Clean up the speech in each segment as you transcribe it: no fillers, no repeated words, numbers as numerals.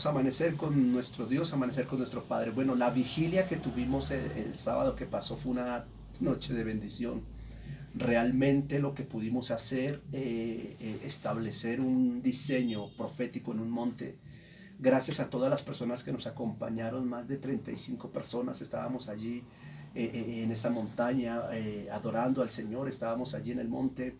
Amanecer con nuestro Dios, amanecer con nuestro Padre. Bueno, la vigilia que tuvimos el sábado que pasó fue una noche de bendición. Realmente lo que pudimos hacer, establecer un diseño profético en un monte. Gracias a todas las personas que nos acompañaron, más de 35 personas estábamos allí en esa montaña adorando al Señor, estábamos allí en el monte.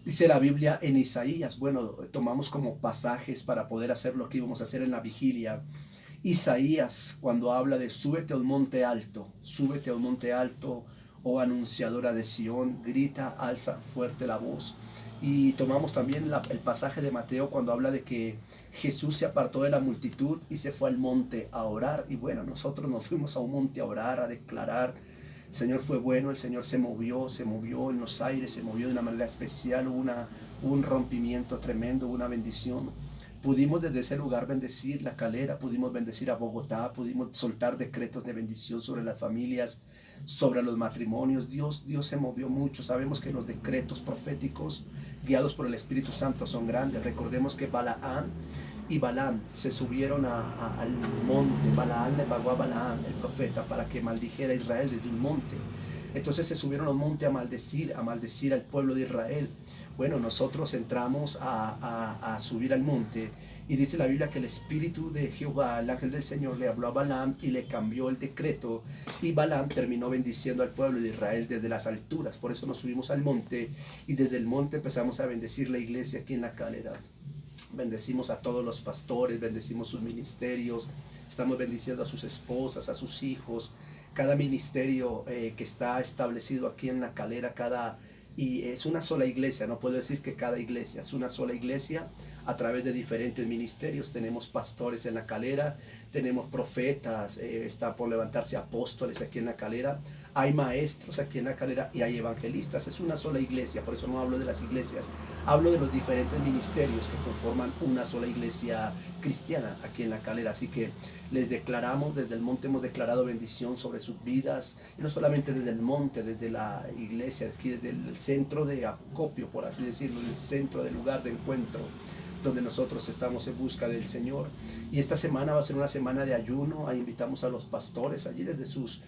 Dice la Biblia en Isaías, bueno, tomamos como pasajes para poder hacer lo que íbamos a hacer en la vigilia. Isaías, cuando habla de súbete a un monte alto, oh anunciadora de Sión, grita, alza fuerte la voz. Y tomamos también el pasaje de Mateo cuando habla de que Jesús se apartó de la multitud y se fue al monte a orar. Y bueno, nosotros nos fuimos a un monte a orar, a declarar. El Señor fue bueno, el Señor se movió en los aires, se movió de una manera especial, hubo un rompimiento tremendo, una bendición. Pudimos desde ese lugar bendecir La Calera, pudimos bendecir a Bogotá, pudimos soltar decretos de bendición sobre las familias, sobre los matrimonios. Dios se movió mucho. Sabemos que los decretos proféticos guiados por el Espíritu Santo son grandes. Recordemos que Balaam y Balaam se subieron al monte. Balaam le pagó a Balaam, el profeta, para que maldijera a Israel desde un monte. Entonces se subieron al monte a maldecir al pueblo de Israel. Bueno, nosotros entramos a subir al monte y dice la Biblia que el Espíritu de Jehová, el ángel del Señor, le habló a Balaam y le cambió el decreto, y Balaam terminó bendiciendo al pueblo de Israel desde las alturas. Por eso nos subimos al monte y desde el monte empezamos a bendecir la iglesia aquí en La Calera. Bendecimos a todos los pastores, bendecimos sus ministerios, estamos bendiciendo a sus esposas, a sus hijos, cada ministerio que está establecido aquí en La Calera, y es una sola iglesia, no puedo decir que cada iglesia, es una sola iglesia a través de diferentes ministerios. Tenemos pastores en La Calera, tenemos profetas, está por levantarse apóstoles aquí en La Calera, hay maestros aquí en La Calera y hay evangelistas. Es una sola iglesia, por eso no hablo de las iglesias, hablo de los diferentes ministerios que conforman una sola iglesia cristiana aquí en La Calera. Así que les declaramos, desde el monte hemos declarado bendición sobre sus vidas, y no solamente desde el monte, desde la iglesia, aquí desde el centro de acopio, por así decirlo, el centro del lugar de encuentro, donde nosotros estamos en busca del Señor. Y esta semana va a ser una semana de ayuno. Ahí invitamos a los pastores allí desde sus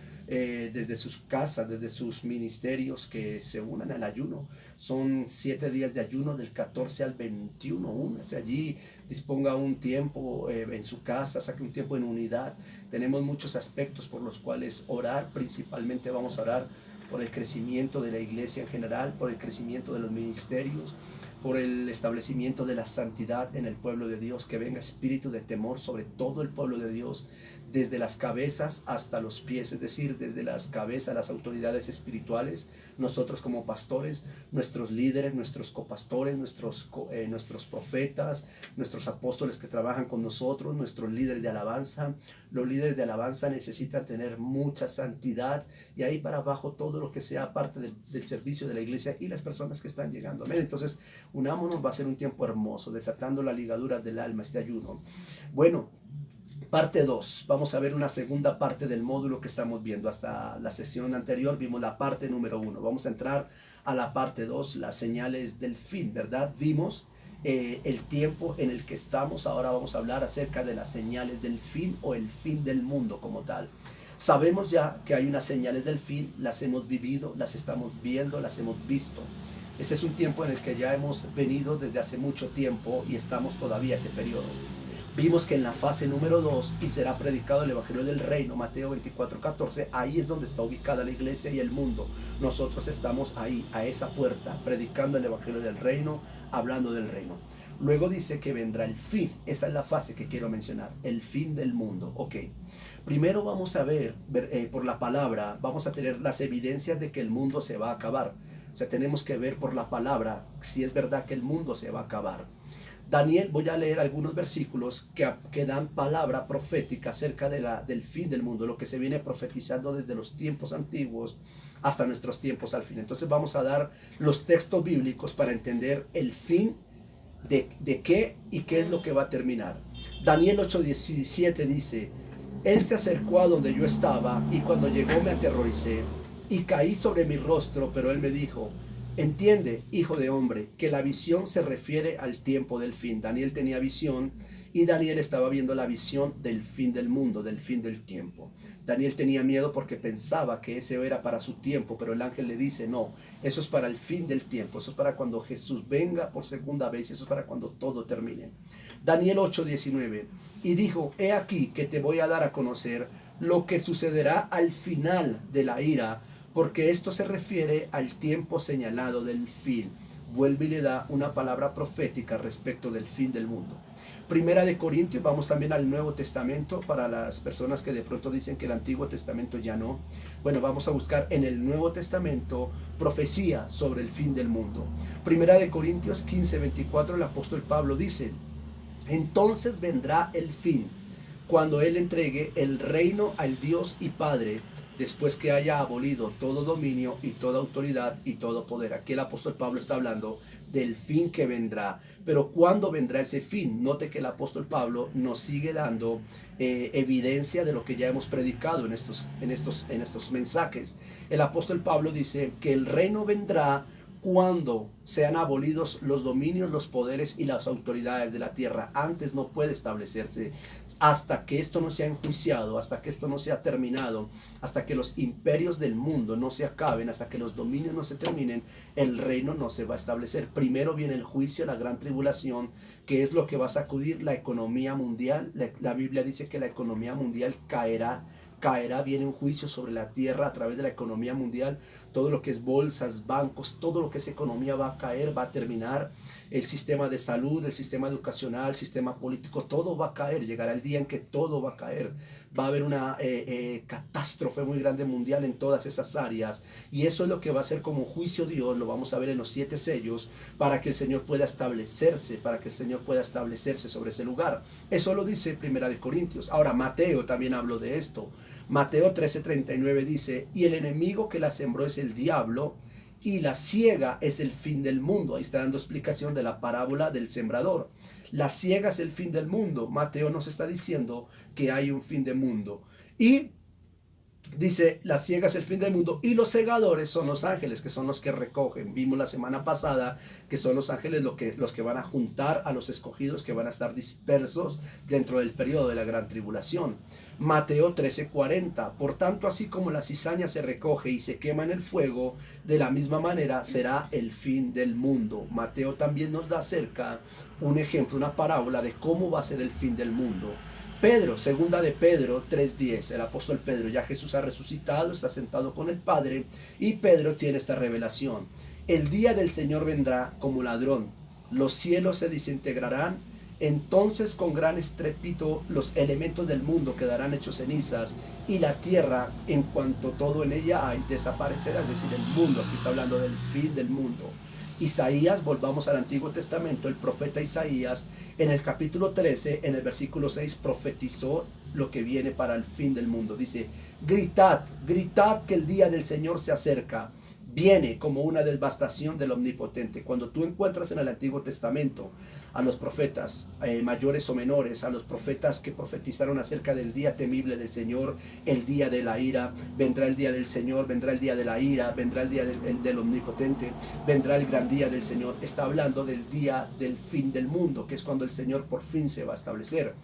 casas, desde sus ministerios, que se unan al ayuno. Son 7 días de ayuno, del 14 al 21. Únase allí, disponga un tiempo en su casa, saque un tiempo en unidad. Tenemos muchos aspectos por los cuales orar. Principalmente vamos a orar por el crecimiento de la iglesia en general, por el crecimiento de los ministerios, por el establecimiento de la santidad en el pueblo de Dios, que venga espíritu de temor sobre todo el pueblo de Dios, desde las cabezas hasta los pies, es decir, desde las cabezas, las autoridades espirituales, nosotros como pastores, nuestros líderes, nuestros copastores, nuestros profetas, nuestros apóstoles que trabajan con nosotros, nuestros líderes de alabanza. Los líderes de alabanza necesitan tener mucha santidad, y ahí para abajo todo lo que sea parte del servicio de la iglesia y las personas que están llegando. Amén. Entonces, unámonos, va a ser un tiempo hermoso, desatando la ligadura del alma, este ayuno. Bueno, parte 2, vamos a ver una segunda parte del módulo que estamos viendo. Hasta la sesión anterior vimos la parte número 1, vamos a entrar a la parte 2, las señales del fin, ¿verdad? Vimos el tiempo en el que estamos. Ahora vamos a hablar acerca de las señales del fin, o el fin del mundo como tal. Sabemos ya que hay unas señales del fin, las hemos vivido, las estamos viendo, las hemos visto. Ese es un tiempo en el que ya hemos venido desde hace mucho tiempo y estamos todavía en ese periodo. Vimos que en la fase número 2, y será predicado el Evangelio del Reino, Mateo 24:14, ahí es donde está ubicada la iglesia y el mundo. Nosotros estamos ahí, a esa puerta, predicando el Evangelio del Reino, hablando del reino. Luego dice que vendrá el fin. Esa es la fase que quiero mencionar, el fin del mundo. Ok, primero vamos a ver por la palabra, vamos a tener las evidencias de que el mundo se va a acabar. O sea, tenemos que ver por la palabra si es verdad que el mundo se va a acabar. Daniel, voy a leer algunos versículos que dan palabra profética acerca del fin del mundo, lo que se viene profetizando desde los tiempos antiguos hasta nuestros tiempos al fin. Entonces vamos a dar los textos bíblicos para entender el fin de qué y qué es lo que va a terminar. Daniel 8:17 dice: Él se acercó a donde yo estaba, y cuando llegó me aterroricé y caí sobre mi rostro, pero él me dijo: entiende, hijo de hombre, que la visión se refiere al tiempo del fin. Daniel tenía visión Y Daniel estaba viendo la visión del fin del mundo, del fin del tiempo. Daniel tenía miedo porque pensaba que ese era para su tiempo, pero el ángel le dice, no, eso es para el fin del tiempo, eso es para cuando Jesús venga por segunda vez, eso es para cuando todo termine. Daniel 8:19, y dijo, he aquí que te voy a dar a conocer lo que sucederá al final de la ira, porque esto se refiere al tiempo señalado del fin. Vuelve y le da una palabra profética respecto del fin del mundo. Primera de Corintios, vamos también al Nuevo Testamento, para las personas que de pronto dicen que el Antiguo Testamento ya no. Bueno, vamos a buscar en el Nuevo Testamento profecía sobre el fin del mundo. Primera de Corintios 15:24, el apóstol Pablo dice, entonces vendrá el fin, cuando Él entregue el reino al Dios y Padre, después que haya abolido todo dominio y toda autoridad y todo poder. Aquí el apóstol Pablo está hablando del fin que vendrá. Pero ¿cuándo vendrá ese fin? Note que el apóstol Pablo nos sigue dando evidencia de lo que ya hemos predicado en estos mensajes. El apóstol Pablo dice que el reino vendrá cuando sean abolidos los dominios, los poderes y las autoridades de la tierra. Antes no puede establecerse. Hasta que esto no sea enjuiciado, hasta que esto no sea terminado, hasta que los imperios del mundo no se acaben, hasta que los dominios no se terminen, el reino no se va a establecer. Primero viene el juicio, la gran tribulación, que es lo que va a sacudir la economía mundial. La Biblia dice que la economía mundial caerá, viene un juicio sobre la tierra a través de la economía mundial. Todo lo que es bolsas, bancos, todo lo que es economía va a caer, va a terminar. El sistema de salud, el sistema educacional, el sistema político, todo va a caer. Llegará el día en que todo va a caer. Va a haber una catástrofe muy grande mundial en todas esas áreas. Y eso es lo que va a ser como juicio Dios. Lo vamos a ver en los 7 sellos, para que el Señor pueda establecerse, sobre ese lugar. Eso lo dice Primera de Corintios. Ahora, Mateo también habló de esto. Mateo 13:39 dice, y el enemigo que la sembró es el diablo, y la siega es el fin del mundo. Ahí está dando explicación de la parábola del sembrador. La siega es el fin del mundo. Mateo nos está diciendo que hay un fin de mundo. Y dice, la siega es el fin del mundo y los segadores son los ángeles, que son los que recogen. Vimos la semana pasada que son los ángeles los que van a juntar a los escogidos, que van a estar dispersos dentro del periodo de la gran tribulación. Mateo 13:40, por tanto, así como la cizaña se recoge y se quema en el fuego, de la misma manera será el fin del mundo. Mateo también nos da acerca un ejemplo, una parábola de cómo va a ser el fin del mundo. Pedro, segunda de Pedro 3:10, el apóstol Pedro, ya Jesús ha resucitado, está sentado con el Padre, y Pedro tiene esta revelación. El día del Señor vendrá como ladrón, los cielos se desintegrarán, entonces con gran estrépito los elementos del mundo quedarán hechos cenizas, y la tierra, en cuanto todo en ella hay, desaparecerá. Es decir, el mundo, aquí está hablando del fin del mundo. Isaías, volvamos al Antiguo Testamento, el profeta Isaías, en el capítulo 13, en el versículo 6, profetizó lo que viene para el fin del mundo. Dice, gritad, gritad que el día del Señor se acerca. Viene como una devastación del Omnipotente. Cuando tú encuentras en el Antiguo Testamento a los profetas mayores o menores, a los profetas que profetizaron acerca del día temible del Señor, el día de la ira, vendrá el día del Señor, vendrá el día de la ira, vendrá el día del Omnipotente, vendrá el gran día del Señor. Está hablando del día del fin del mundo, que es cuando el Señor por fin se va a establecer.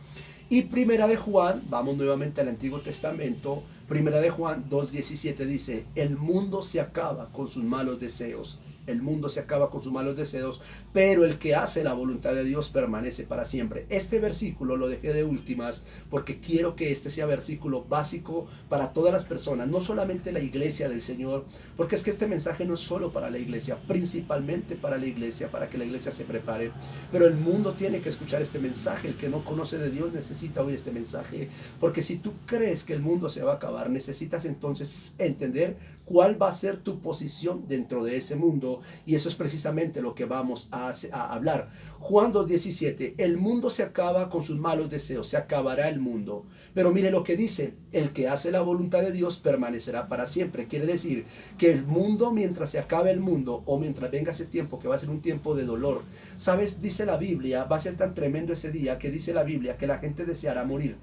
Y Primera de Juan, vamos nuevamente al Antiguo Testamento, Primera de Juan 2:17 dice, el mundo se acaba con sus malos deseos. El mundo se acaba con sus malos deseos, pero el que hace la voluntad de Dios permanece para siempre. Este versículo lo dejé de últimas porque quiero que este sea versículo básico para todas las personas, no solamente la iglesia del Señor, porque es que este mensaje no es solo para la iglesia, principalmente para la iglesia, para que la iglesia se prepare, pero el mundo tiene que escuchar este mensaje. El que no conoce de Dios necesita oír este mensaje, porque si tú crees que el mundo se va a acabar, necesitas entonces entender cuál va a ser tu posición dentro de ese mundo. Y eso es precisamente lo que vamos a hablar. Juan 2:17, el mundo se acaba con sus malos deseos, se acabará el mundo. Pero mire lo que dice, el que hace la voluntad de Dios permanecerá para siempre. Quiere decir que el mundo, mientras se acabe el mundo, o mientras venga ese tiempo, que va a ser un tiempo de dolor, ¿sabes? Dice la Biblia, va a ser tan tremendo ese día, que dice la Biblia que la gente deseará morir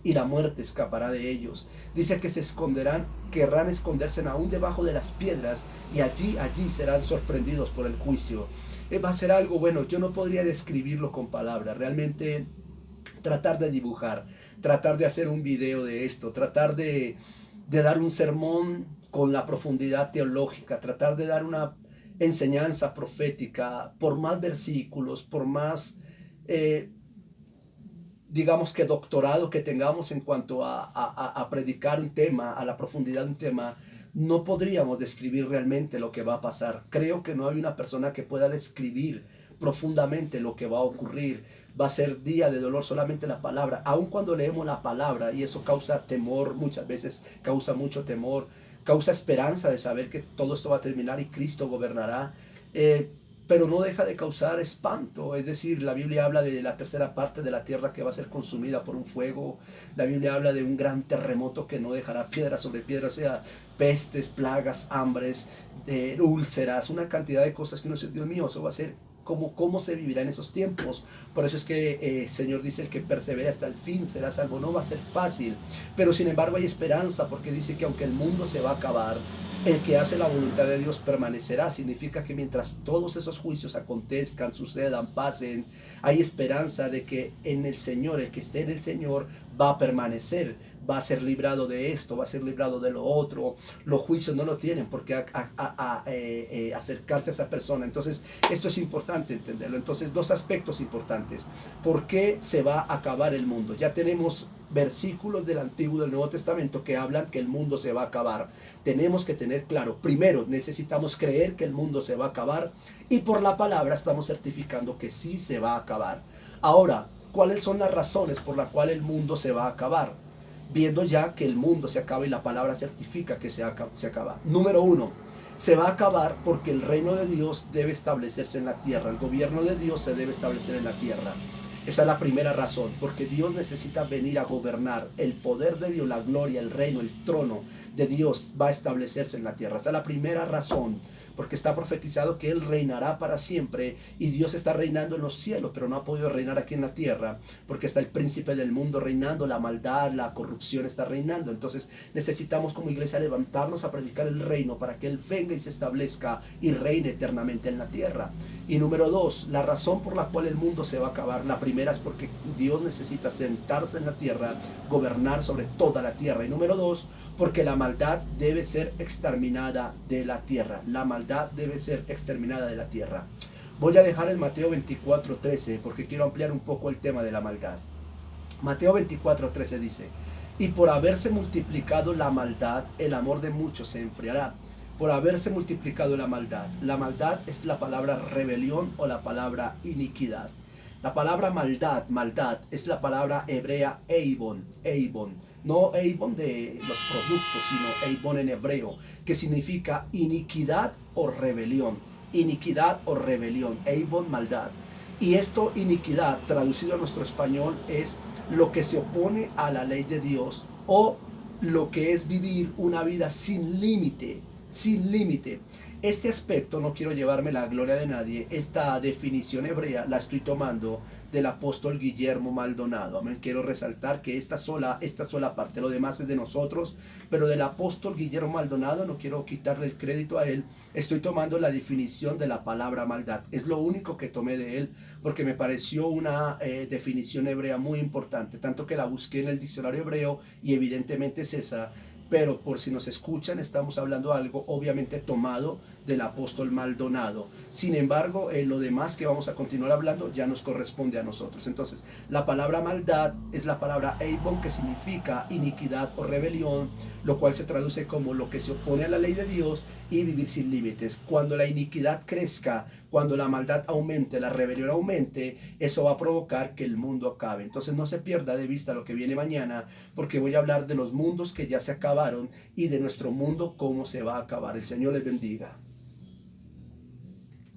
y la muerte escapará de ellos. Dice que se esconderán, querrán esconderse aún debajo de las piedras, y allí serán sorprendidos por el juicio. Va a ser algo, bueno, yo no podría describirlo con palabras. Realmente tratar de dibujar, tratar de hacer un video de esto, tratar de dar un sermón con la profundidad teológica, tratar de dar una enseñanza profética, por más versículos, por más, digamos que doctorado que tengamos en cuanto a predicar un tema, a la profundidad de un tema, no podríamos describir realmente lo que va a pasar. Creo que no hay una persona que pueda describir profundamente lo que va a ocurrir. Va a ser día de dolor solamente la palabra. Aun cuando leemos la palabra, y eso causa temor, muchas veces causa mucho temor, causa esperanza de saber que todo esto va a terminar y Cristo gobernará, pero no deja de causar espanto. Es decir, la Biblia habla de la tercera parte de la tierra que va a ser consumida por un fuego. La Biblia habla de un gran terremoto que no dejará piedra sobre piedra, o sea, pestes, plagas, hambres, úlceras, una cantidad de cosas que uno dice, Dios mío, eso va a ser cómo se vivirá en esos tiempos. Por eso es que el Señor dice, el que persevere hasta el fin será salvo. No va a ser fácil, pero sin embargo hay esperanza, porque dice que aunque el mundo se va a acabar, el que hace la voluntad de Dios permanecerá. Significa que mientras todos esos juicios acontezcan, sucedan, pasen, hay esperanza de que en el Señor, el que esté en el Señor, va a permanecer, va a ser librado de esto, va a ser librado de lo otro. Los juicios no lo tienen por qué acercarse a esa persona. Entonces, esto es importante entenderlo. Entonces, dos aspectos importantes. ¿Por qué se va a acabar el mundo? Ya tenemos versículos del Antiguo y del Nuevo Testamento que hablan que el mundo se va a acabar. Tenemos que tener claro, primero necesitamos creer que el mundo se va a acabar, y por la palabra estamos certificando que sí se va a acabar. Ahora, ¿cuáles son las razones por las cuales el mundo se va a acabar? Viendo ya que el mundo se acaba y la palabra certifica que se acaba. Número uno, se va a acabar porque el reino de Dios debe establecerse en la tierra. El gobierno de Dios se debe establecer en la tierra. Esa es la primera razón, porque Dios necesita venir a gobernar. El poder de Dios, la gloria, el reino, el trono de Dios va a establecerse en la tierra. Esa es la primera razón, porque está profetizado que Él reinará para siempre, y Dios está reinando en los cielos, pero no ha podido reinar aquí en la tierra, porque está el príncipe del mundo reinando, la maldad, la corrupción está reinando. Entonces necesitamos como iglesia levantarnos a predicar el reino para que Él venga y se establezca y reine eternamente en la tierra. Y número dos, la razón por la cual el mundo se va a acabar, la primera es porque Dios necesita sentarse en la tierra, gobernar sobre toda la tierra. Y número dos, porque la maldad debe ser exterminada de la tierra. La maldad debe ser exterminada de la tierra. Voy a dejar el Mateo 24:13 porque quiero ampliar un poco el tema de la maldad. Mateo 24:13 dice: y por haberse multiplicado la maldad, el amor de muchos se enfriará. Por haberse multiplicado la maldad. La maldad es la palabra rebelión o la palabra iniquidad. La palabra maldad, es la palabra hebrea eibon. No eibon de los productos, sino eibon en hebreo, que significa iniquidad o rebelión. Iniquidad o rebelión, eibon, maldad. Y esto, iniquidad, traducido a nuestro español, es lo que se opone a la ley de Dios, o lo que es vivir una vida sin límite. Sin límite. Este aspecto, no quiero llevarme la gloria de nadie, esta definición hebrea la estoy tomando del apóstol Guillermo Maldonado. Amén. Quiero resaltar que esta sola parte, lo demás es de nosotros, pero del apóstol Guillermo Maldonado, no quiero quitarle el crédito a él, estoy tomando la definición de la palabra maldad. Es lo único que tomé de él, porque me pareció una definición hebrea muy importante, tanto que la busqué en el diccionario hebreo y evidentemente es esa. Pero por si nos escuchan, estamos hablando algo obviamente tomado del apóstol Maldonado. Sin embargo, lo demás que vamos a continuar hablando ya nos corresponde a nosotros. Entonces, la palabra maldad es la palabra eibon, que significa iniquidad o rebelión, lo cual se traduce como lo que se opone a la ley de Dios y vivir sin límites. Cuando la iniquidad crezca, cuando la maldad aumente, la rebelión aumente, eso va a provocar que el mundo acabe. Entonces no se pierda de vista lo que viene mañana, porque voy a hablar de los mundos que ya se acabaron y de nuestro mundo cómo se va a acabar. El Señor les bendiga.